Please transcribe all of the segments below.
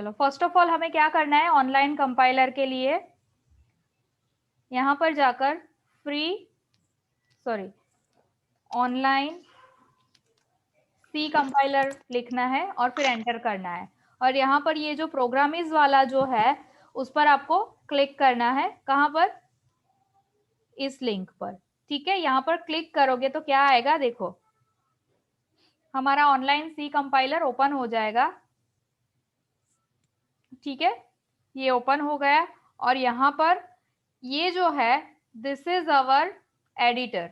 चलो first of all हमें क्या करना है ऑनलाइन कंपाइलर के लिए, यहां पर जाकर ऑनलाइन सी कंपाइलर लिखना है और फिर एंटर करना है। और यहाँ पर ये जो प्रोग्रामिज वाला जो है उस पर आपको क्लिक करना है। कहाँ पर? इस लिंक पर। ठीक है, यहाँ पर क्लिक करोगे तो क्या आएगा देखो, हमारा ऑनलाइन सी कंपाइलर ओपन हो जाएगा। ठीक है, ये ओपन हो गया और यहाँ पर ये जो है दिस इज अवर एडिटर।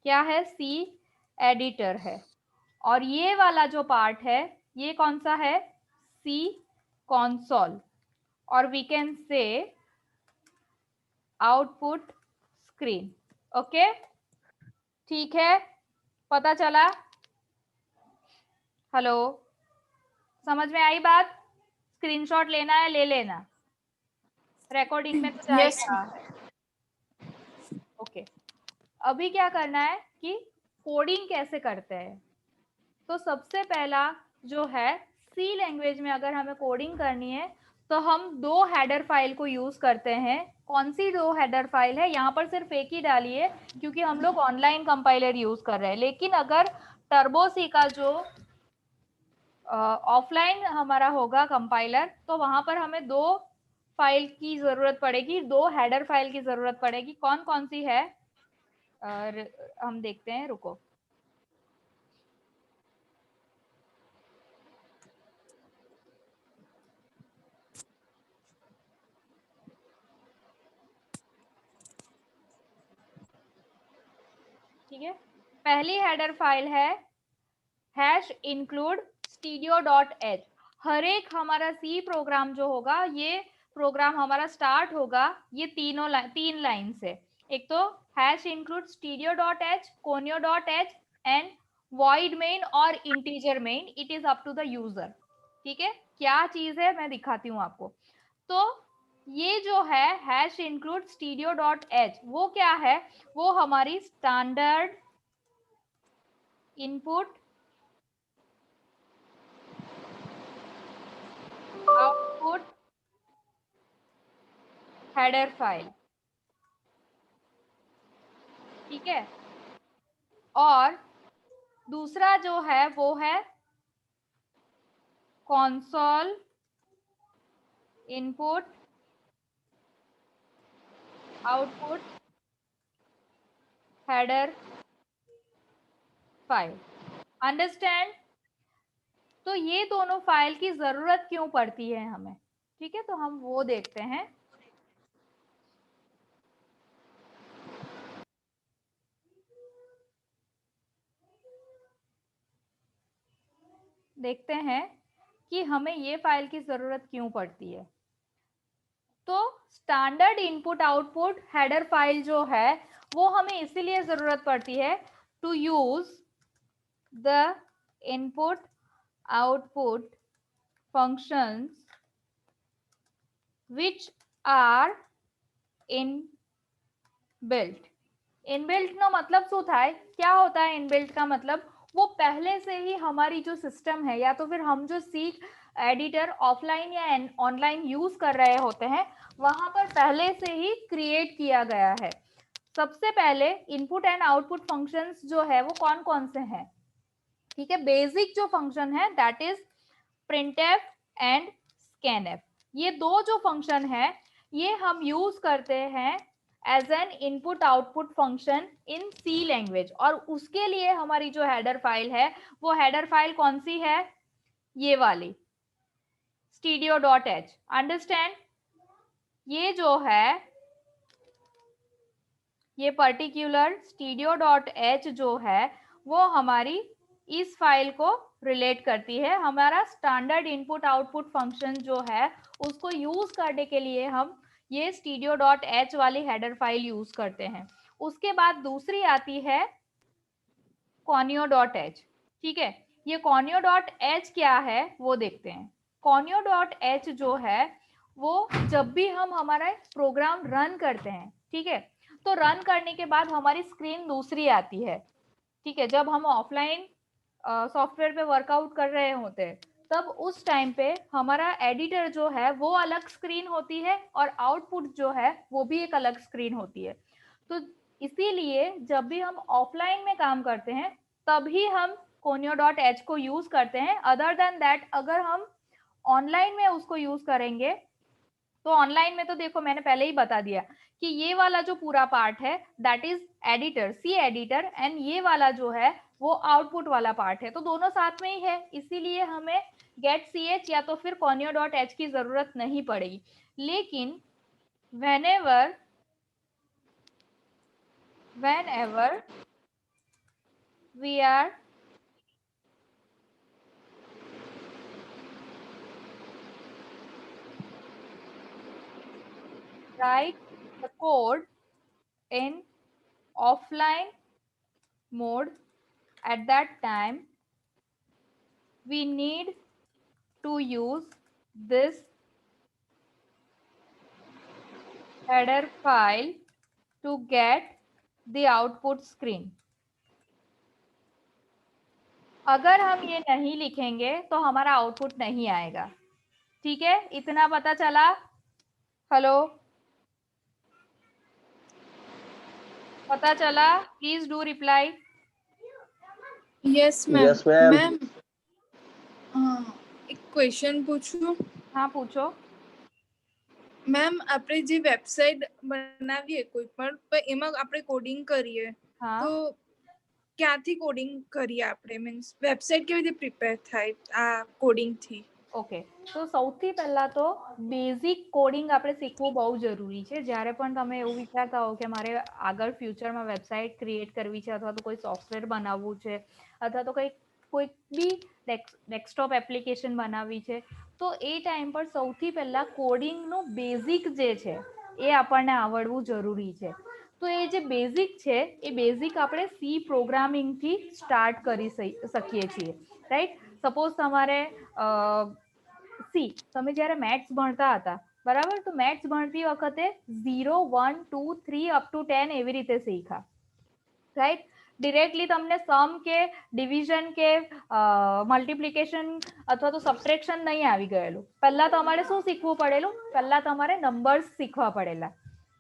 क्या है? सी एडिटर है। और ये वाला जो पार्ट है ये कौन सा है? सी console, और we can say output screen. Okay, ठीक है, पता चला? हेलो, समझ में आई बात? स्क्रीनशॉट लेना है ले लेना, रिकॉर्डिंग में तो जा ही यस। रहा है। ओके, अभी क्या करना है कि कोडिंग कैसे करते हैं। तो सबसे पहला जो है सी लैंग्वेज में अगर हमें कोडिंग करनी है तो हम दो हेडर फाइल को यूज करते हैं। कौन सी दो हेडर फाइल है? यहाँ पर सिर्फ एक ही डाली है क्योंकि हम लोग ऑनलाइन कंपाइलर यूज कर रहे हैं। लेकिन अगर टर्बो सी का जो ऑफलाइन हमारा होगा कंपाइलर तो वहां पर हमें दो फाइल की जरूरत पड़ेगी, दो हेडर फाइल की जरूरत पड़ेगी। कौन कौन सी है हम देखते हैं, रुको। ठीक है, पहली हेडर फाइल है #include studio.h। हर एक हमारा सी प्रोग्राम जो होगा, ये प्रोग्राम हमारा स्टार्ट होगा ये तीन लाइन से। एक तो #include studio.h, conio.h and void main और integer main, it is up to the user. ठीक है, क्या चीज है मैं दिखाती हूँ आपको। तो ये जो है #include studio.h वो क्या है? वो हमारी standard input output header file. ठीक है, और दूसरा जो है वो है console input output header file. Understand? तो ये दोनों फाइल की जरूरत क्यों पड़ती है हमें? ठीक है, तो हम वो देखते हैं। देखते हैं कि हमें ये फाइल की जरूरत क्यों पड़ती है। तो standard input output header file जो है वो हमें इसीलिए जरूरत पड़ती है to use the input output functions which are inbuilt। Inbuilt નો मतलब શું થાય? क्या होता है इनबिल्ट का मतलब? वो पहले से ही हमारी जो सिस्टम है या तो फिर हम जो सी एडिटर ऑफलाइन या ऑनलाइन यूज कर रहे होते हैं वहां पर पहले से ही क्रिएट किया गया है। सबसे पहले इनपुट एंड आउटपुट फंक्शंस जो है वो कौन कौन से हैं? ठीक है, बेसिक जो फंक्शन है that is printf and scanf। ये दो जो फंक्शन है ये हम यूज करते हैं as an input output function in C language. और उसके लिए हमारी जो हेडर फाइल है वो हेडर फाइल कौन सी है? ये वाली studio.h। अंडरस्टैंड? ये जो है ये पर्टिकुलर studio.h जो है वो हमारी इस फाइल को रिलेट करती है। हमारा स्टैंडर्ड इनपुट आउटपुट फंक्शन जो है उसको यूज करने के लिए हम ये studio.h वाली हेडर फाइल यूज करते हैं। उसके बाद दूसरी आती है conio.h। ठीक है, ये conio.h क्या है वो देखते हैं। conio.h जो है वो जब भी हम हमारा प्रोग्राम रन करते हैं, ठीक है, तो रन करने के बाद हमारी स्क्रीन दूसरी आती है। ठीक है, जब हम ऑफलाइन सॉफ्टवेयर पे वर्कआउट कर रहे होते हैं तब उस टाइम पे हमारा एडिटर जो है वो अलग स्क्रीन होती है और आउटपुट जो है वो भी एक अलग स्क्रीन होती है। तो इसीलिए जब भी हम ऑफलाइन में काम करते हैं तभी हम conio.h को यूज करते हैं। अदर देन दैट अगर हम ऑनलाइन में उसको यूज करेंगे तो ऑनलाइन में तो देखो मैंने पहले ही बता दिया कि ये वाला जो पूरा पार्ट है that is editor, C editor, and ये वाला जो है वो आउटपुट वाला पार्ट है, तो दोनों साथ में ही है, इसीलिए हमें गेट ch या तो फिर conio.h की जरूरत नहीं पड़ेगी। लेकिन whenever we are write the code in offline mode, at that time we need to use this header file to get the output screen. अगर हम ये नहीं लिखेंगे तो हमारा आउटपुट नहीं आएगा। ठीक है, इतना पता चला? हेलो, पता चला? Please do reply. Yes ma'am. Yes ma'am. Ma'am एक क्वेश्चन पूछूं? हाँ पूछो। મેમ આપણે જે વેબસાઇટ બનાવીએ કોઈ પણ એમાં આપણે કોડિંગ કરીએ हाँ તો ક્યાંથી કોડિંગ કરીએ આપણે? મીન્સ વેબસાઇટ કેવી રીતે પ્રિપેર થાય આ કોડિંગ થી? ઓકે, તો સૌથી પહેલા તો બેઝિક કોડિંગ આપણે શીખવું બહુ જરૂરી છે। જ્યારે પણ તમે એવું વિચારતા હો કે મારે આગળ ફ્યુચરમાં વેબસાઇટ ક્રિએટ કરવી છે અથવા તો કોઈ સોફ્ટવેર બનાવવું છે અથવા તો કોઈ બી ડેસ્કટોપ એપ્લિકેશન બનાવવી છે તો એ ટાઈમ પર સૌથી પહેલા કોડિંગનું બેઝિક જે છે એ આપણને આવડવું જરૂરી છે। તો એ જે બેઝિક છે એ બેઝિક આપણે સી પ્રોગ્રામિંગથી સ્ટાર્ટ કરી શકીએ છીએ, રાઈટ। સપોઝ તમારે સી તમે જ્યારે મેથ્સ ભણતા હતા બરાબર, તો મેથ્સ ભણતી વખતે 0 1 2 3 અપ ટુ 10 એવી રીતે શીખા, રાઈટ। ડિરેક્ટલી તમને સમ કે ડિવિઝન કે મલ્ટિપ્લિકેશન અથવા તો સબટ્રેક્શન નહીં આવી ગયેલું। પહેલા તમારે શું શીખવું પડેલું? પહેલા તમારે નંબર્સ શીખવા પડેલા,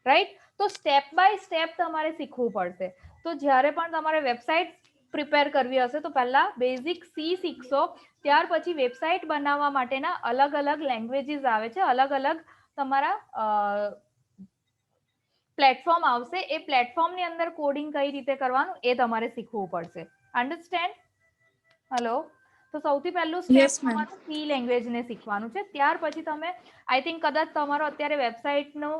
રાઈટ। તો સ્ટેપ બાય સ્ટેપ તમારે શીખવું પડશે। તો જ્યારે પણ તમારે વેબસાઇટ પ્રિપેર કરવી હશે તો પહેલા બેઝિક સી શીખશો, ત્યાર પછી વેબસાઇટ બનાવવા માટેના અલગ અલગ લેંગ્વેજીસ આવે છે, અલગ અલગ તમારા પ્લેટફોર્મ આવશે, એ પ્લેટફોર્મની અંદર કોડિંગ કઈ રીતે કરવાનું એ તમારે શીખવું પડશે। અન્ડરસ્ટેન્ડ? હેલો, તો સૌથી પહેલું સ્ટેપ તમારું સી લેંગ્વેજને શીખવાનું છે। ત્યાર પછી તમે આઈ થિંક કદાચ તમારો અત્યારે વેબસાઇટનું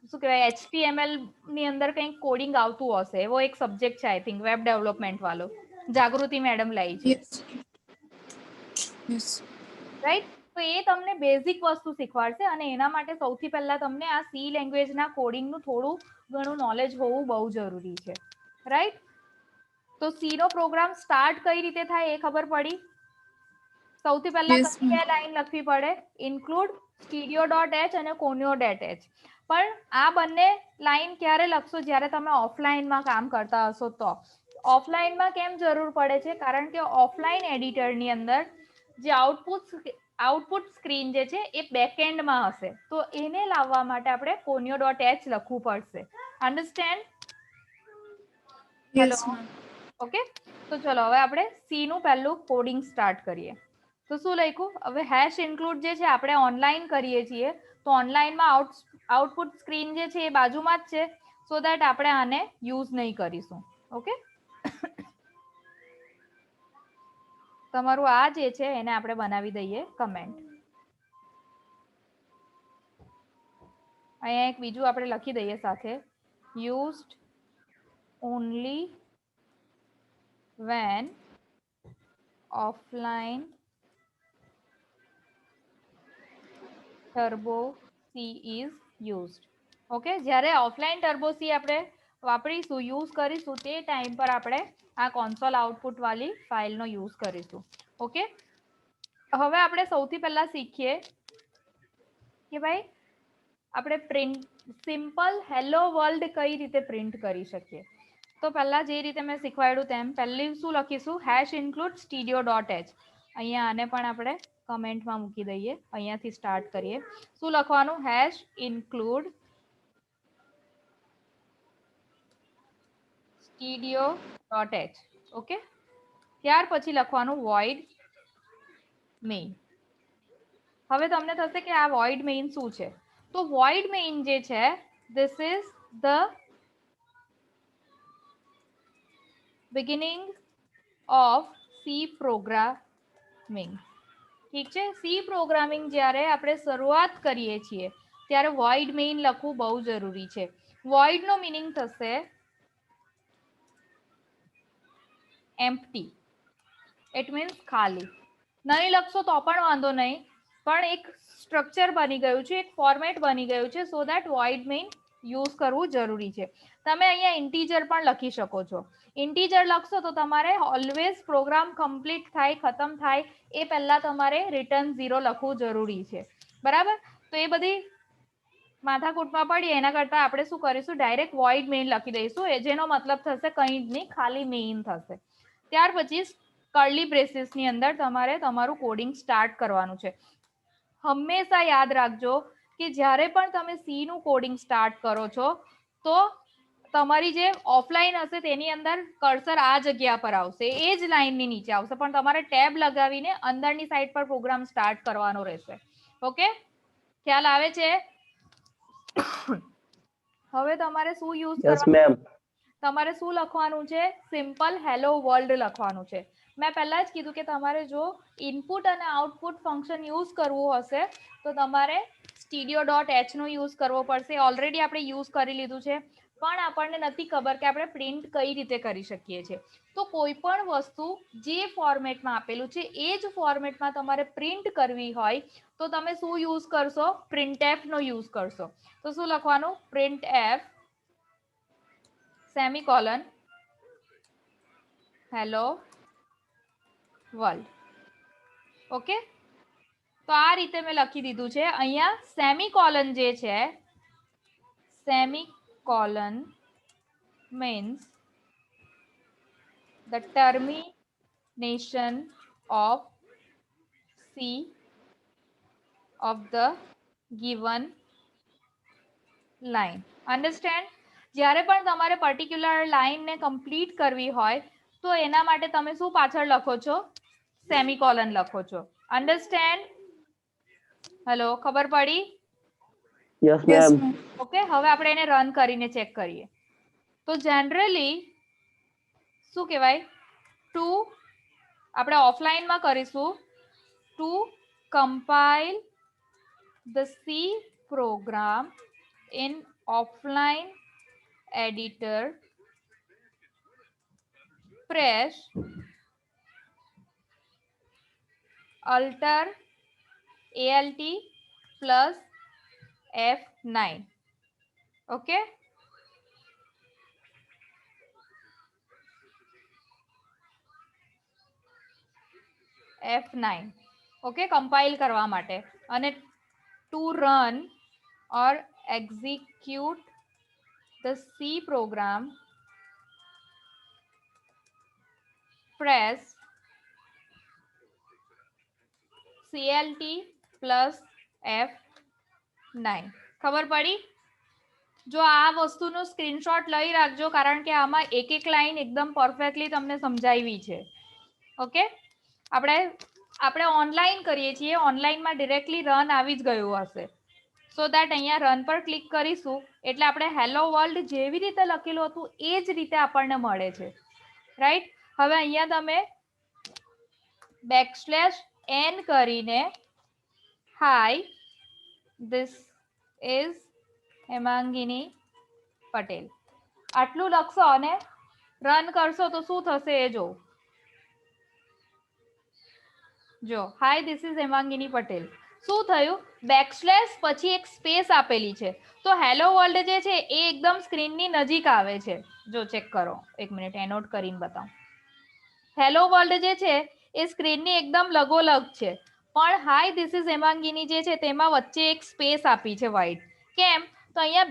શું કહેવાય HTML ની અંદર કંઈક કોડિંગ આવતું હશે, એવો એક સબ્જેક્ટ છે આઈ થિંક વેબ ડેવલપમેન્ટ વાળો, જાગૃતિ મેડમ લઈ છે, રાઈટ। તો એ તમને બેઝિક વસ્તુ શીખવાડશે અને એના માટે સૌથી પહેલા તમને આ સી લેંગ્વેજના કોડિંગનું થોડું ઘણું નોલેજ હોવું બહુ જરૂરી છે, રાઈટ। તો સી નો પ્રોગ્રામ સ્ટાર્ટ કઈ રીતે થાય એ ખબર પડી? સૌથી પહેલા કઈ બે લાઈન લખવી પડે? ઇન્ક્લુડ studio.h અને conio.h। પણ આ બંને લાઈન ક્યારે લખશો? જ્યારે તમે ઓફલાઈનમાં કામ કરતા હશો તો। ઓફલાઈનમાં કેમ જરૂર પડે છે? કારણ કે ઓફલાઈન એડિટરની અંદર જે આઉટપુટ સ્ક્રીન જે છે એ બેકએન્ડમાં હશે, તો એને લાવવા માટે આપણે conio.h લખવું પડશે। અન્ડરસ્ટેન્ડ? Hello, okay. તો ચલો હવે આપણે સી નું પહેલું કોડિંગ સ્ટાર્ટ કરીએ। તો શું લખ્યું? હવે હેશ ઇન્ક્લુડ જે છે આપણે ઓનલાઈન કરીએ છીએ તો ઓનલાઈનમાં આઉટપુટ સ્ક્રીન જે છે એ બાજુમાં જ છે, સો દેટ આપણે આને યુઝ નહીં કરીશું, ઓકે। તમારું આ જે છે એને આપણે બનાવી દઈએ કમેન્ટ। અહીંયા એક બીજું આપણે લખી દઈએ સાથે, used only when offline turbo C is used, okay. જ્યારે ઓફલાઈન ટર્બો સી આપણે વાપરીશું, યુઝ કરીશું, તે ટાઈમ પર આપણે આ કોન્સોલ આઉટપુટ વાળી ફાઇલનો યુઝ કરીશું, ઓકે। હવે આપણે સૌથી પહેલા શીખીએ કે ભાઈ આપણે પ્રિન્ટ સિમ્પલ હેલો વર્લ્ડ કઈ રીતે પ્રિન્ટ કરી શકીએ। તો પહેલા જે રીતે મેં શીખવાડ્યું તેમ પહેલી શું લખીશું? Hash include studio.h। અહીંયા આને પણ આપણે કમેન્ટમાં મૂકી દઈએ. અહીંયાથી સ્ટાર્ટ કરીએ. શું લખવાનું? Hash include studio.h. ઓકે, ત્યાર પછી લખવાનું void main. હવે તમને થશે કે આ void main શું છે? તો void main જે છે, this is the beginning of C programming. ઠીક છે, સી પ્રોગ્રામિંગ જ્યારે આપણે શરૂઆત કરીએ છીએ ત્યારે void main લખવું બહુ જરૂરી છે. void નો મીનિંગ થશે empty. ઇટ મીન્સ ખાલી. નહીં લખશો તો પણ વાંધો નહીં, પણ એક સ્ટ્રક્ચર બની ગયું છે, એક ફોર્મેટ બની ગયું છે, so that void main use કરવું જરૂરી છે. તમે અહીંયા ઇન્ટીજર પણ લખી શકો છો. ઇન્ટીજર લખશો તો તમારે ઓલવેઝ પ્રોગ્રામ કમ્પ્લીટ થાય, ખતમ થાય એ પહેલા તમારે રિટર્ન 0 લખવું જરૂરી છે. બરાબર? તો એ બધી માથાકૂટમાં પડી એના કરતા આપણે શું કરીશું, ડાયરેક્ટ void main લખી દઈશું, જેનો મતલબ થશે કંઈ જ નહીં, ખાલી મેઇન થશે. ત્યાર પછી કર્લી બ્રેસીસની અંદર તમારે તમારું કોડિંગ સ્ટાર્ટ કરવાનું છે. હંમેશા યાદ રાખજો કે જ્યારે પણ તમે સી નું કોડિંગ સ્ટાર્ટ કરો છો તો તમારી જે ઓફલાઈન હશે તેની અંદર કર્સર આ જગ્યા પર આવશે, એ જ લાઈનની નીચે આવશે, પણ તમારે ટેબ લગાવીને અંદરની સાઈડ પર પ્રોગ્રામ સ્ટાર્ટ કરવાનો રહેશે. ઓકે, ખ્યાલ આવે છે? હવે તમારે શું યુઝ કરવાનું? તમારે શું લખવાનું છે? સિમ્પલ હેલો વર્લ્ડ લખવાનું છે. મેં પહેલા જ કીધું કે તમારે જો ઇનપુટ અને આઉટપુટ ફંક્શન યુઝ કરવું હશે તો તમારે studio.h નો યુઝ કરવો પડશે. ઓલરેડી આપણે યુઝ કરી લીધું છે, પણ આપણને નથી ખબર કે આપણે પ્રિન્ટ કઈ રીતે કરી શકીએ છીએ. તો કોઈ પણ વસ્તુ જે ફોર્મેટમાં આપેલું છે એ જ ફોર્મેટમાં તમારે પ્રિન્ટ કરવી હોય તો તમે શું યુઝ કરશો? printf નો યુઝ કરશો. તો શું લખવાનું? printf semicolon hello world. Okay, તો આ રીતે મેં લખી દીધું છે. અહીંયા સેમિકોલન જે છે, semicolon means the termination of C of the given line. Understand? જ્યારે પણ તમારે પર્ટિક્યુલર લાઈનને કમ્પ્લીટ કરવી હોય તો એના માટે તમે શું પાછળ લખો છો? સેમિકોલન લખો છો. અન્ડરસ્ટેન્ડ? હેલો, ખબર પડી? Yes ma'am. ઓકે, હવે આપણે એને રન કરીને ચેક કરીએ. તો જનરલી શું કહેવાય? ટુ આપણે ઓફલાઈનમાં કરીશું. To compile the C program in offline editor, press Alter ALT plus F9. Okay, F9. Okay, compile કરવા માટે. અને to run or execute the C program, press CLT plus F9. ખબર પડી? જો આ વસ્તુનો સ્ક્રીનશોટ લઈ રાખજો, કારણ કે આમાં એક એક લાઈન એકદમ પરફેક્ટલી તમને સમજાવી છે. ઓકે, આપણે ઓનલાઈન કરીએ છીએ, ઓનલાઈનમાં ડિરેક્ટલી રન આવી જ ગયું હશે. સો દેટ અહીંયા રન પર ક્લિક કરીશું એટલે આપણે હેલો વર્લ્ડ જેવી રીતે લખેલું હતું એ જ રીતે આપણને મળે છે. રાઈટ? હવે અહીંયા તમે \n કરીને હાય ધીસ ઇઝ હેમાંગિની પટેલ આટલું લખશો અને રન કરશો તો શું થશે એ જો હાય ધીસ ઇઝ હેમાંગિની પટેલ. શું થયું? પછી એક સ્પેસ આપેલી છે, તો હેલો વર્લ્ડ જે છે એ એકદમ સ્ક્રીનની નજીક આવે છે. જો ચેક કરો, એક મિનિટ એનોટ કરીને બતાવું. હેલો વર્લ્ડ જે છે એ સ્ક્રીનની એકદમ લગોલગ છે, પણ હાય ધીસ ઇઝ હેમાંગિની જે છે તેમાં વચ્ચે એક સ્પેસ આપી છે વાઇડ. કેમ? તો અહીંયા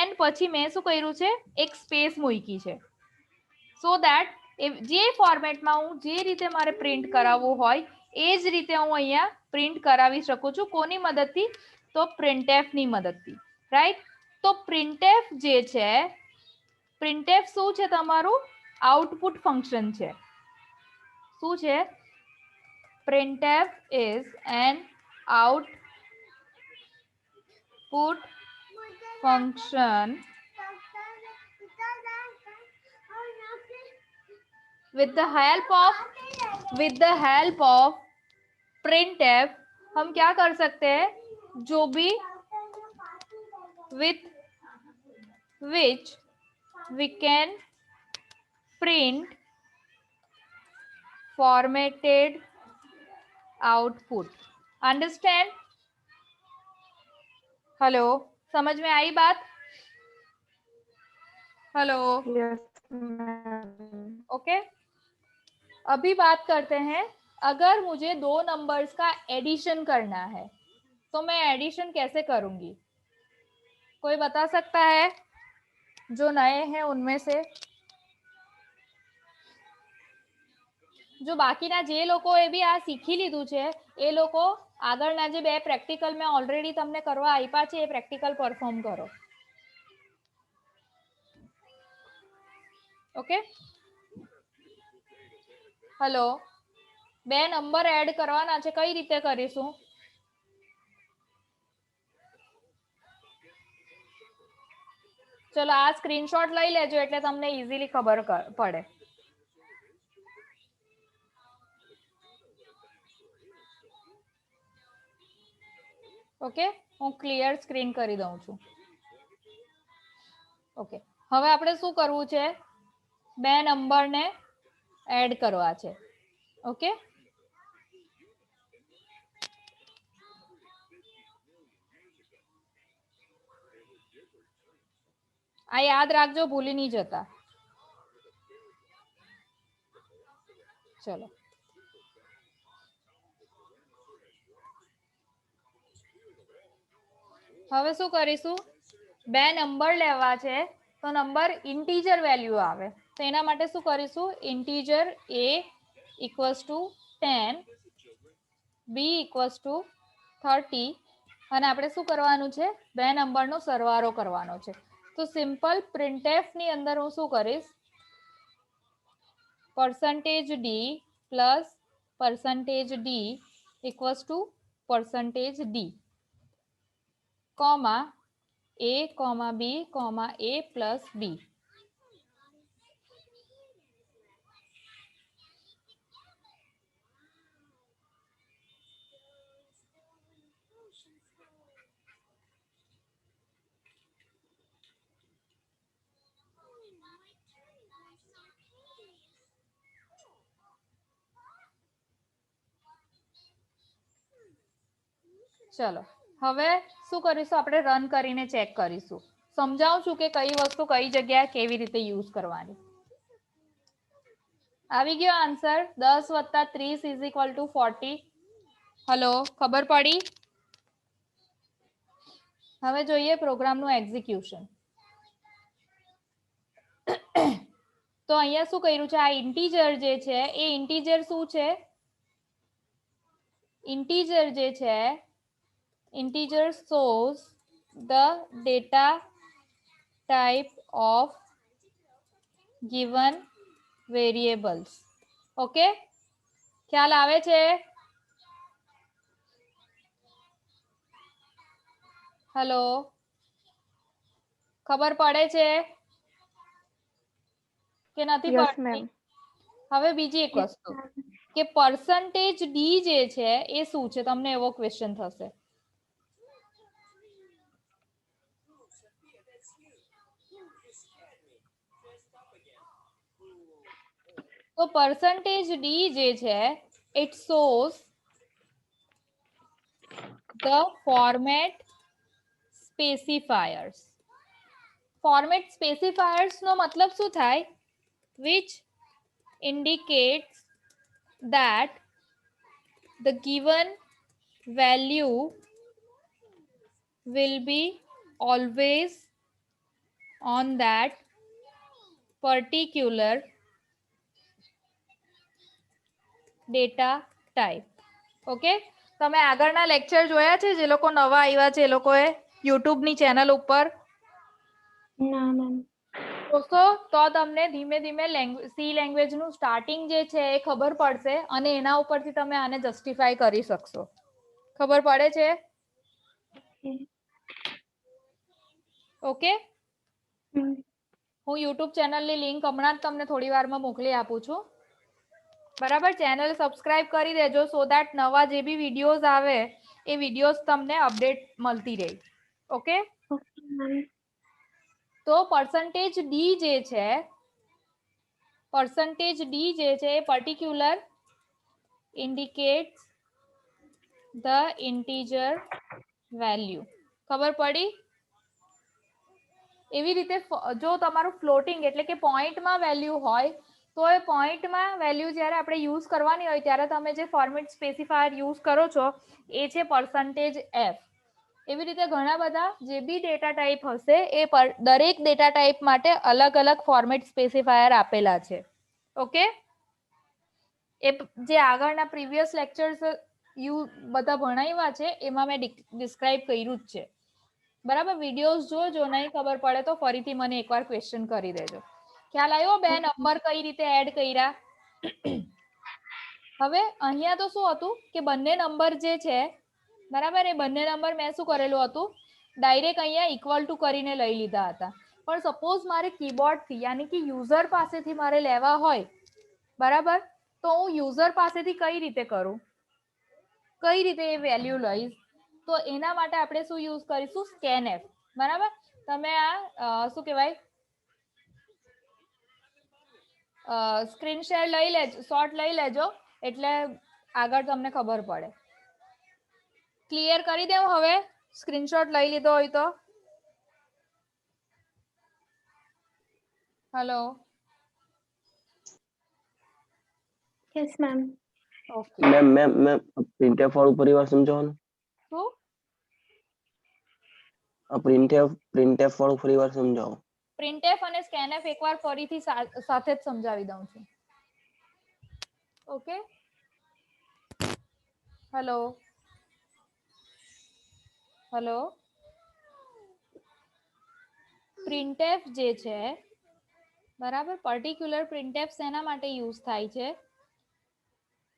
\n પછી મેં શું કર્યું છે? એક સ્પેસ મૂકી છે, સો દેટ જે ફોર્મેટમાં હું જે રીતે મારે પ્રિન્ટ કરાવવું હોય એ જ રીતે હું અહીંયા પ્રિન્ટ કરાવી શકું છું. કોની મદદથી? તો printf ની મદદથી, રાઈટ? તો printf જે છે, printf શું છે? તમારું આઉટપુટ ફંક્શન છે. શું છે? printf is an output function with the help of printf हम क्या कर सकते हैं? जो भी with which we can print formatted output. Understand? Hello, समझ में आई बात? Hello, yes ma'am. ओके। अभी बात करते हैं, अगर मुझे दो नंबर्स का एडिशन करना है तो मैं एडिशन कैसे करूंगी? कोई बता सकता है जो नए हैं उनमें से? जो બાકીના જે લોકોએ બી આ શીખી લીધું છે એ લોકો આગળના જે બે પ્રેક્ટિકલ મેં ઓલરેડી તમને કરવા આપ્યા છે એ પ્રેક્ટિકલ પરફોર્મ કરો. Okay, hello. બે નંબર એડ કરવાના છે, કઈ રીતે કરીશું? ચલો આ સ્ક્રીનશોટ લઈ લેજો એટલે તમને ઈઝીલી ખબર પડે. ઓકે, હું ક્લિયર સ્ક્રીન કરી દઉં છું. ઓકે, હવે આપણે શું કરવું છે? બે નંબરને એડ કરવા છે. ઓકે, આ યાદ રાખજો, ભૂલી નહીં જતા. ચલો, હવે શું કરીશું? બે નંબર લેવા છે તો નંબર ઇન્ટીજર વેલ્યુ આવે તો એના માટે શું કરીશું? Integer a equals to 10, b equals to 30 અને આપણે શું કરવાનું છે? બે નંબરનો સરવાળો કરવાનો છે. તો સિમ્પલ printf ની અંદર હું શું કરીશ? %d plus %d equals two %d comma a, b, a plus b. ચલો, હવે શું કરીશું? આપણે રન કરીને ચેક કરીશું. સમજાવું છું કે કઈ વસ્તુ કઈ જગ્યાએ કેવી રીતે યુઝ કરવાની. આવી ગયો આન્સર? 10 + 30 = 40. હલો, ખબર પડી? હવે જોઈએ પ્રોગ્રામનું એક્ઝિક્યુશન. તો અહીંયા શું કર્યું છે? આ ઇન્ટીજર જે છે એ ઇન્ટીજર શું છે? ઇન્ટીજર જે છે, integer shows the data type of given variables. Okay, ખ્યાલ આવે છે? હેલો, ખબર પડે છે કે નથી પડતી? હવે બીજી એક વસ્તુ કે %d જે છે એ શું છે? તમને એવો ક્વેશ્ચન થશે. તો %d જે છે it shows the format specifiers. format specifiers નો મતલબ શું થાય? which indicates that the given value will be always on that particular data type. Okay, તમે આગળના લેક્ચર જોયા છે જે લોકો નવા આવ્યા છે એ લોકોએ યુટ્યુબ ની ચેનલ ઉપર ના મેમ. જોશો તો તમને ધીમે ધીમે સી લેંગ્વેજ નું સ્ટાર્ટિંગ જે છે એ ખબર પડશે અને એના ઉપરથી તમે આને જસ્ટિફાઈ કરી શકશો. ખબર પડે છે? ઓકે, હું યુટ્યુબ ચેનલની લિંક હમણાં જ તમને થોડી વારમાં મોકલી આપું છું. બરાબર, ચેનલ સબસ્ક્રાઇબ કરી દેજો સો દેટ નવા જે બી વિડીયોઝ આવે એ વિડીયોઝ તમને અપડેટ મળતી રહે. ઓકે, તો પર્સન્ટેજ ડી જે છે એ particular indicates the integer value. ખબર પડી? એવી રીતે જો તમારું ફ્લોટિંગ એટલે કે પોઈન્ટમાં વેલ્યુ હોય તો એ પોઈન્ટમાં વેલ્યુ જ્યારે આપણે યુઝ કરવાની હોય ત્યારે તમે જે ફોર્મેટ સ્પેસિફાયર યુઝ કરો છો એ છે પર્સન્ટેજ એફ. એવી રીતે ઘણા બધા જે બી ડેટા ટાઈપ હશે એ દરેક ડેટા ટાઈપ માટે અલગ અલગ ફોર્મેટ સ્પેસિફાયર આપેલા છે. ઓકે, એ જે આગળના પ્રીવિયસ લેક્ચર્સ બધા ભણાવ્યા છે એમાં મેં ડિસ્ક્રાઇબ કર્યું જ છે. બરાબર, વિડીયોઝ જો નહીં ખબર પડે તો ફરીથી મને એકવાર ક્વેશ્ચન કરી દેજો. ખ્યાલ આવ્યો બે નંબર કઈ રીતે એડ કર્યા? હવે અહીંયા તો શું હતું કે બંને નંબર જે છે બરાબર, એ બંને નંબર મેં શું કરેલું હતું ડાયરેક્ટ અહીંયા ઇક્વલ ટુ કરીને લઈ લીધા હતા. પણ સપોઝ મારે કીબોર્ડથી યાની કે યુઝર પાસેથી મારે લેવા હોય બરાબર, તો હું યુઝર પાસેથી કઈ રીતે કરું, કઈ રીતે એ વેલ્યુ લઈશ? તો એના માટે આપણે શું યુઝ કરીશું? સ્કેનએફ. બરાબર, તમે આ શું કહેવાય સ્ક્રીન શેર લઈ લેજો, શોર્ટ લઈ લેજો એટલે આગળ તમને ખબર પડે. ક્લિયર કરી દઉં હવે સ્ક્રીનશોટ લઈ લીધો હોય તો? Hello, yes ma'am. Okay. Ma'am printf વાળું પરિવાર સમજાવો. શું? પ્રિન્ટએફ વાળું પરિવાર સમજાવો. પ્રિન્ટએફ અને સ્કેનએફ એકવાર ફરીથી સાથે જ સમજાવી દઉં છું. ઓકે, હેલો હેલો, પ્રિન્ટએફ જે છે બરાબર, પર્ટિક્યુલર પ્રિન્ટએફ શેના માટે યુઝ થાય છે?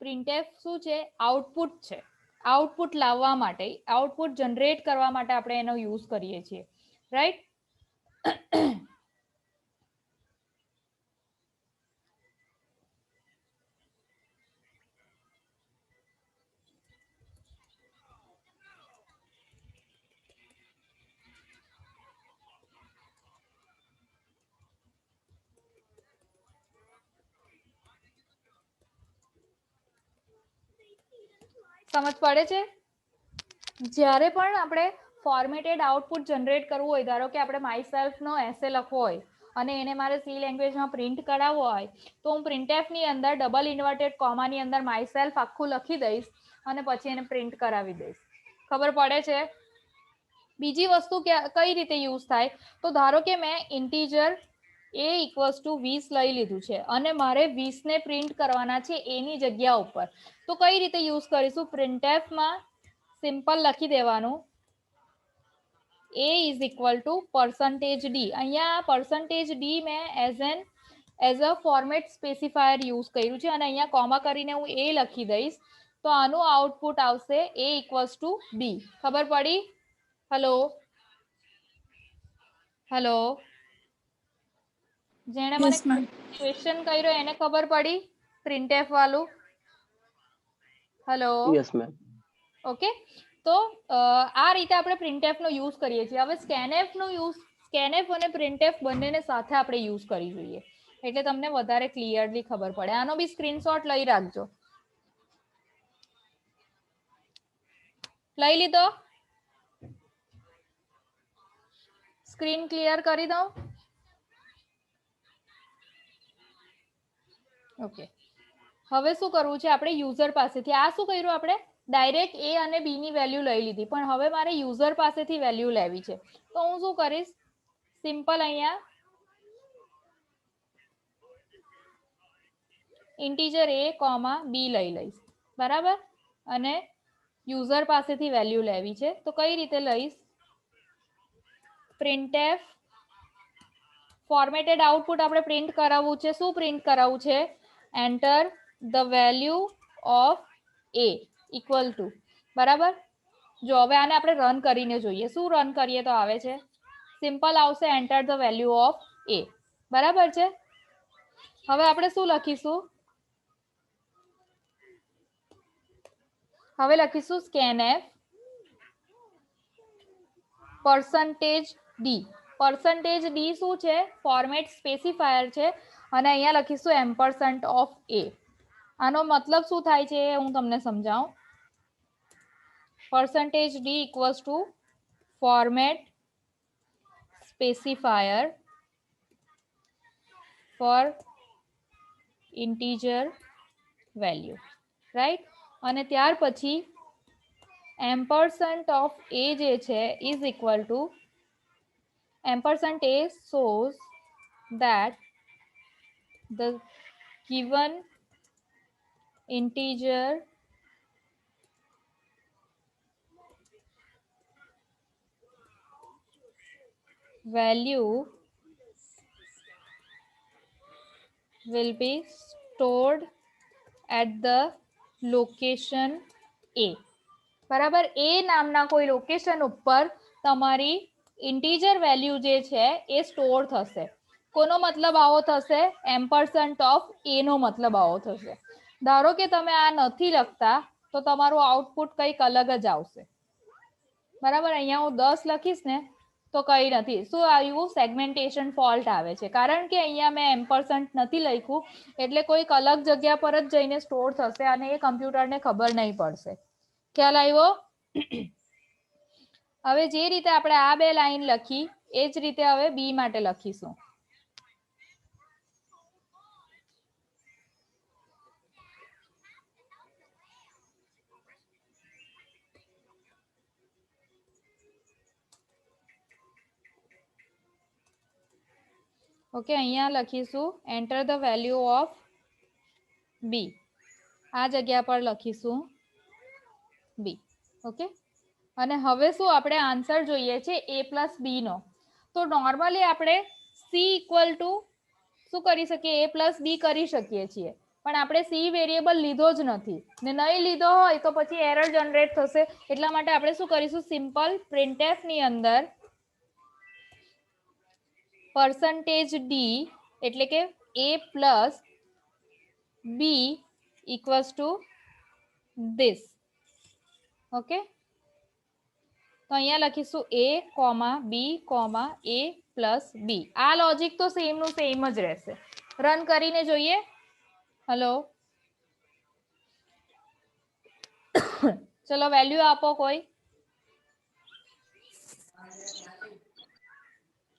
પ્રિન્ટએફ શું છે? આઉટપુટ છે. આઉટપુટ લાવવા માટે, આઉટપુટ જનરેટ કરવા માટે આપણે એનો યુઝ કરીએ છીએ, રાઈટ? સમજ પડે છે? જ્યારે પણ આપણે ફોર્મેટેડ આઉટપુટ જનરેટ કરવું હોય, ધારો કે આપણે માય સેલ્ફનો એસે લખવો હોય અને એને મારે સી લેંગ્વેજમાં પ્રિન્ટ કરાવવો હોય તો હું પ્રિન્ટએફની અંદર ડબલ ઇન્વર્ટેડ કોમાની અંદર માય સેલ્ફ આખું લખી દઈશ અને પછી એને પ્રિન્ટ કરાવી દઈશ. ખબર પડે છે? બીજી વસ્તુ કઈ રીતે યુઝ થાય? તો ધારો કે મેં ઇન્ટીજર a = 20 લઈ લીધું છે અને મારે 20 ને પ્રિન્ટ કરવાના છે એની જગ્યા ઉપર, તો કઈ રીતે યુઝ કરીશું? પ્રિન્ટએફમાં સિમ્પલ લખી દેવાનું a = %d. અહીંયા %d મેં as a format specifier use કર્યું છે અને અહીંયા કોમા કરીને હું a લખી દઈશ તો આનું આઉટપુટ આવશે a = b. ખબર પડી? હેલો હેલો, જેણે મને ક્વેશ્ચન કર્યો એને ખબર પડી પ્રિન્ટએફ વાળું? Hello, yes ma'am. ઓકે, તો આ રીતે આપણે પ્રિન્ટએફ નો યુઝ કરીએ છીએ. હવે સ્કેનએફ નો યુઝ, સ્કેનએફ અને પ્રિન્ટએફ બંનેને સાથે આપણે યુઝ કરી જોઈએ એટલે તમને વધારે ક્લિયરલી ખબર પડે. આનો બી સ્ક્રીનશોટ લઈ રાખજો. લઈ લીધો? સ્ક્રીન ક્લિયર કરી દઉં? ઓકે, હવે શું કરવું છે આપણે યુઝર પાસેથી? આ શું કર્યું આપણે? ડાયરેક્ટ a અને b ની વેલ્યુ લઈ લીધી, પણ હવે મારે યુઝર પાસેથી વેલ્યુ લેવી છે તો હું શું કરીશ? સિમ્પલ અહીંયા ઇન્ટીજર a કોમા b લઈ લઈશ, બરાબર, અને યુઝર પાસેથી વેલ્યુ લેવી છે તો કઈ રીતે લઈશ? printf ફોર્મેટેડ આઉટપુટ આપણે પ્રિન્ટ કરાવવું છે. શું પ્રિન્ટ કરાવવું છે? Enter the value of a equal to, બરાબર. જો હવે આને આપણે રન કરીને જોઈએ. શું રન કરીએ તો આવે છે? સિમ્પલ આવશે enter the value of a, બરાબર છે. હવે આપણે શું લખીશું? હવે લખીશું scanf %d. %d શું છે? ફોર્મેટ સ્પેસિફાયર છે અને અહીંયા લખીશું એમ્પરસન્ટ ઓફ a. આનો મતલબ શું થાય છે હું તમને સમજાવું. %d equals to format specifier for integer value, right. અને ત્યાર પછી એમ્પરસન્ટ ઓફ a જે છે is equal to ampersand a shows that the given integer value will be stored at the location a. બરાબર. એ નામના કોઈ લોકેશન ઉપર તમારી ઇન્ટીજર વેલ્યુ જે છે એ સ્ટોર થશે. કોનો મતલબ આવો થશે? એમ્પરસન્ટ ઓફ એ નો મતલબ આવો થશે. ધારો કે તમે આ નથી લખતા તો તમારું આઉટપુટ કંઈક અલગ જ આવશે, બરાબર. અહીંયા હું 10 લખીશ ને તો કઈ નથી. શું આવ્યું? સેગમેન્ટેશન ફોલ્ટ આવે છે, કારણ કે અહીંયા મેં એમ્પરસન્ટ નથી લખ્યું એટલે કોઈક અલગ જગ્યા પર જ જઈને સ્ટોર થશે અને એ કમ્પ્યુટરને ખબર નહીં પડશે. ખ્યાલ આવ્યો? હવે જે રીતે આપણે આ બે લાઈન લખી એ જ રીતે હવે બી માટે લખીશું. ઓકે, અહીંયા લખીશું enter the value of B. આ જગ્યા પર લખીશું બી. ઓકે. અને હવે શું આપણે આન્સર જોઈએ છે a+b નો. તો નોર્મલી આપણે c ઇક્વલ ટુ શું કરી શકીએ? a+b કરી શકીએ છીએ, પણ આપણે c વેરિયેબલ લીધો જ નથી ને નહીં લીધો હોય તો પછી એરર જનરેટ થશે. એટલા માટે આપણે શું કરીશું? સિમ્પલ printf ની અંદર %d એટલે કે a+b equals to this. Okay, તો અહીંયા લખીશું a, b, a+b. આ લોજિક તો સેમ નું સેમ જ રહેશે. રન કરીને જોઈએ. હલો, ચલો વેલ્યુ આપો કોઈ.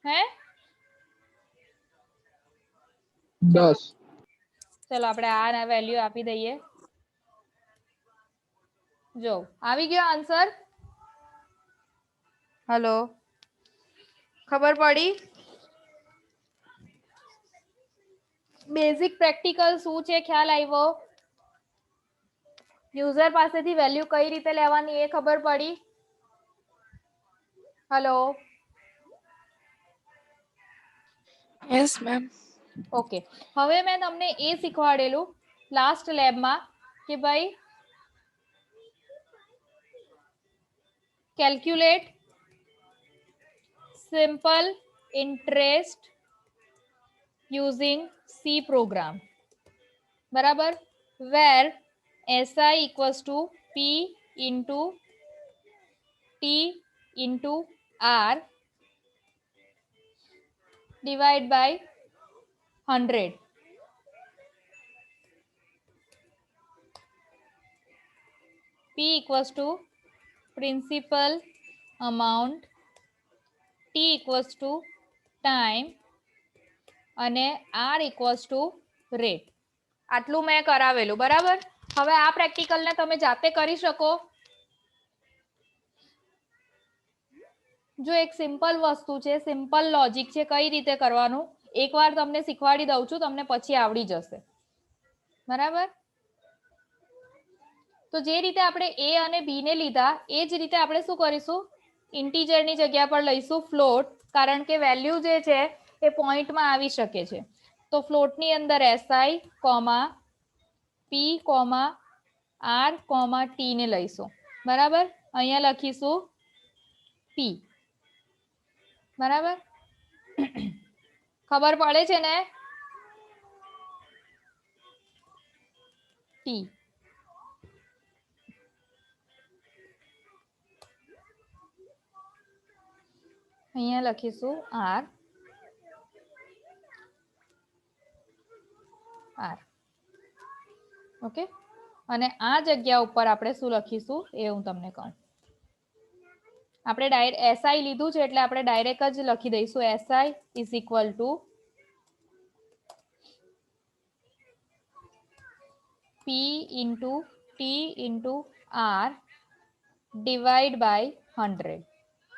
હે 10. ચલો આપણે આ વેલ્યુ આપી દઈએ. જો આવી ગયો આન્સર. હલો, ખબર પડી? બેઝિક પ્રેક્ટિકલ શું છે ખ્યાલ આવ્યો? યુઝર પાસેથી વેલ્યુ કઈ રીતે લેવાની એ ખબર પડી? Hello, yes ma'am. ઓકે. હવે મેં તમને એ શીખવાડેલું લાસ્ટ લેબમાં કે ભાઈ calculate simple interest using C program, બરાબર. Where SI equals to P into T into R divide by 100. P equals to principal amount, T equals to time અને R equals to rate. આટલું મેં કરાવેલું, બરાબર. હવે આ પ્રેક્ટિકલને તમે જાતે કરી શકો. જો એક સિમ્પલ વસ્તુ છે, સિમ્પલ લોજિક છે, કઈ રીતે કરવાનું એકવાર તમને શીખવાડી દઉં છું, તમને પછી આવડી જશે, બરાબર. તો જે રીતે આપણે a અને b ને લીધા એ જ રીતે આપણે શું કરીશું, ઇન્ટીજરની જગ્યા પર લઈશું ફ્લોટ, કારણ કે વેલ્યુ જે છે એ પોઈન્ટમાં આવી શકે છે. તો ફ્લોટની અંદર si, p, r, t ને લઈશું. બરાબર. અહીંયા લખીશું p. બરાબર. ખબર પડે છે ને? t. અહીંયા લખીશું r. ઓકે. અને આ જગ્યા ઉપર આપણે શું લખીશું એ હું તમને કહું. આપણે ડાયરેક્ટ SI લીધું છે એટલે આપણે ડાયરેક્ટ જ લખી દઈશું SI is equal to P into T into R divide by 100.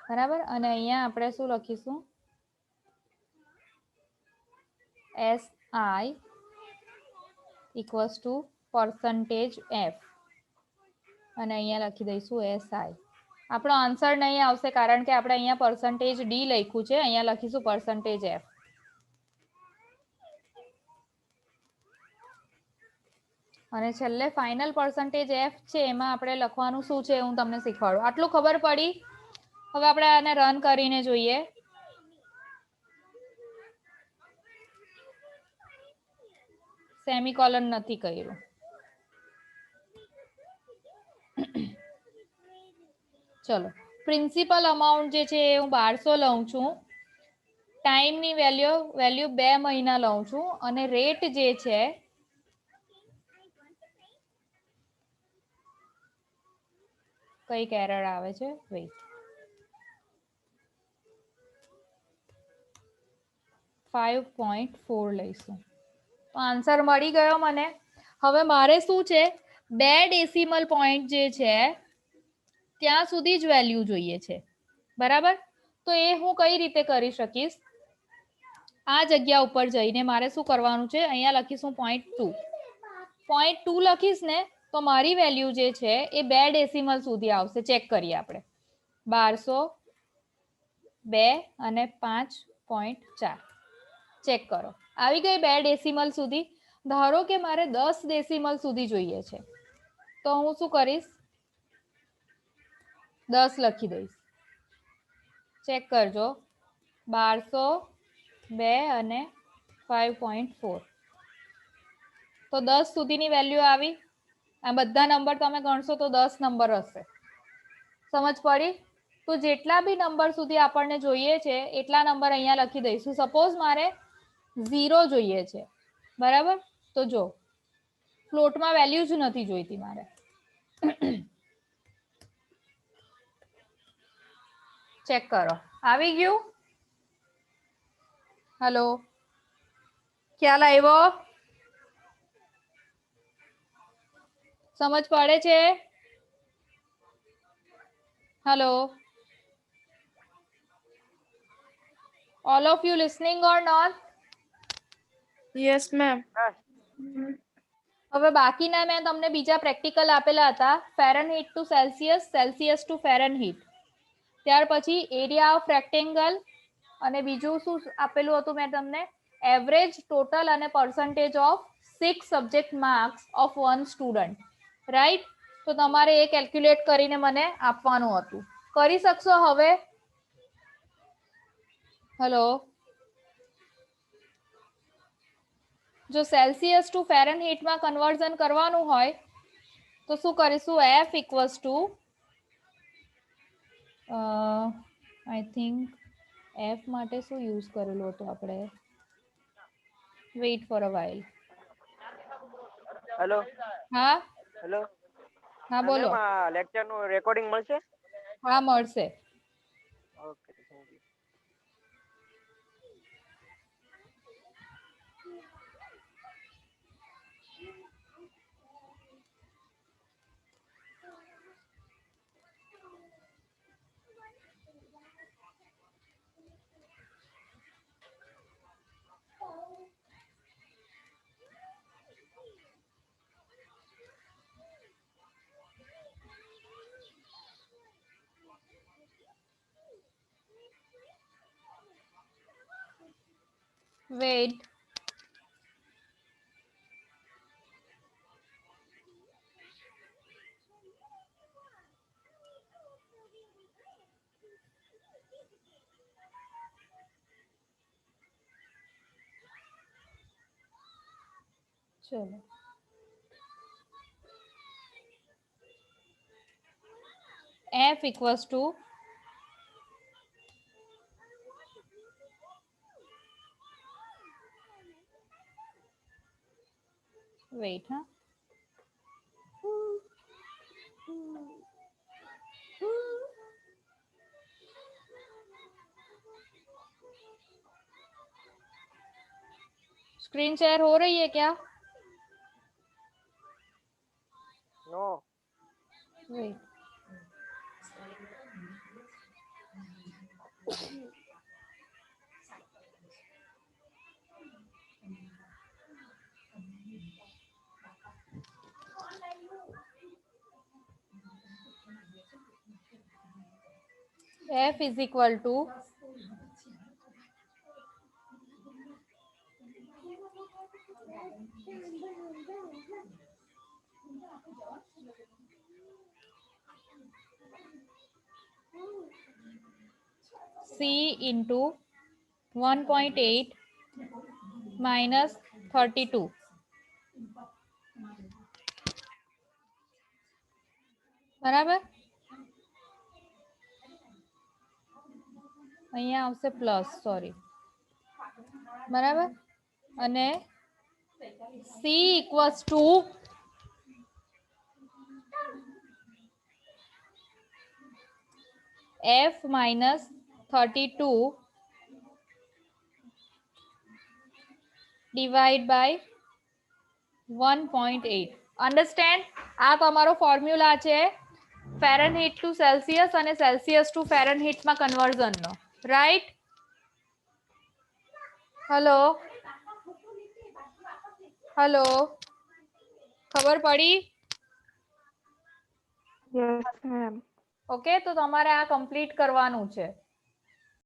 બરાબર. અને અહીંયા આપણે શું લખીશું, SI equals to percentage F અને અહીંયા લખી દઈશું SI. આપણો આન્સર નહીં આવશે કારણ કે આપણે અહીંયા પર્સન્ટેજ D લખ્યું છે, અહીંયા લખીશું પર્સન્ટેજ F. અને છેલ્લે ફાઇનલ પર્સન્ટેજ F છે એમાં આપણે લખવાનું શું છે હું તમને શીખવાડું. આટલું ખબર પડી. હવે આપણે આને રન કરીને જોઈએ. સેમિકોલન નથી કર્યું. ચલો. પ્રિન્સિપલ અમાઉન્ટ જે છે એ હું 1200 લઉં છું. ટાઈમની વેલ્યુ 2 મહિના લઉં છું અને રેટ જે છે કઈક એરર આવે છે, વેઇટ, 5.4 લઈશું. તો આન્સર મળી ગયો મને. હવે મારે શું છે, 2 ડેસિમલ પોઈન્ટ જે છે ત્યાં સુધી જ વેલ્યુ જોઈએ છે. બરાબર. તો એ હું કઈ રીતે કરી શકીશ, આ જગ્યા ઉપર જઈને મારે શું કરવાનું છે, અહીંયા લખીશું 0.2. 0.2 લખીશ ને તો મારી વેલ્યુ જે છે એ 2 ડેસિમલ સુધી આવશે. ચેક કરીએ આપણે. 1200, 2 અને 5.4. ચેક કરો. આવી ગઈ 2 ડેસિમલ સુધી. ધારો કે મારે 10 ડેસિમલ સુધી જોઈએ છે તો હું શું કરીશ, 10 લખી દઈશ. ચેક કરજો. 1200, 2 અને 5.4. તો 10 સુધીની વેલ્યુ આવી. આ બધા નંબર તમે ગણશો તો 10 નંબર હશે. સમજ પડી? તો જેટલા બી નંબર સુધી આપણને જોઈએ છે એટલા નંબર અહીંયા લખી દઈશું. સપોઝ મારે 0 જોઈએ છે. બરાબર. તો જો ફ્લોટમાં વેલ્યુ જ નથી જોઈતી મારે. ચેક કરો. આવી ગયું? હેલો, ખ્યાલ આવ્યો? સમજ પડે છે? Hello, all of you listening or not? Yes ma'am. હવે બાકીના મેં તમને બીજા પ્રેક્ટિકલ આપેલા હતા. Fahrenheit to Celsius, Celsius to Fahrenheit. ત્યાર પછી એરિયા ઓફ રેક્ટેંગલ અને બીજું શું આપેલું હતું મેં તમને, એવરેજ, ટોટલ અને percentage of 6 subject marks of 1 student. Right. તો તમારે એ કેલ્ક્યુલેટ કરીને મને આપવાનું હતું. કરી શકશો હવે? હેલો, જો સેલ્સિયસ ટુ ફેરનહીટમાં કન્વર્ઝન કરવાનું હોય તો શું કરીશું, F equals to I think F માટે શું યુઝ કરેલું હતું આપણે, weight for a while. Hello. હા હેલો. હા બોલો. મેમ આ લેક્ચર નું રેકોર્ડિંગ મળશે? હા મળશે. Okay, thank you. વેઇટ ચલો f equals to wait, huh? Screen share हो रही है क्या? No Wait. F is equal to C into 1.8 minus 32. બરાબર અહીંયા આવશે પ્લસ સોરી બરાબર અને C equals to F minus 32 divide by 1.8. Understand? આ તમારો ફોર્મ્યુલા છે ફેરનહીટ ટુ સેલ્સિયસ અને સેલ્સિયસ ટુ ફેરનહીટ માં કન્વર્ઝન નો રાઈટ હેલો હેલો ખબર પડી Yes, ma'am. ઓકે તો તમારે આ કમ્પ્લીટ કરવાનું છે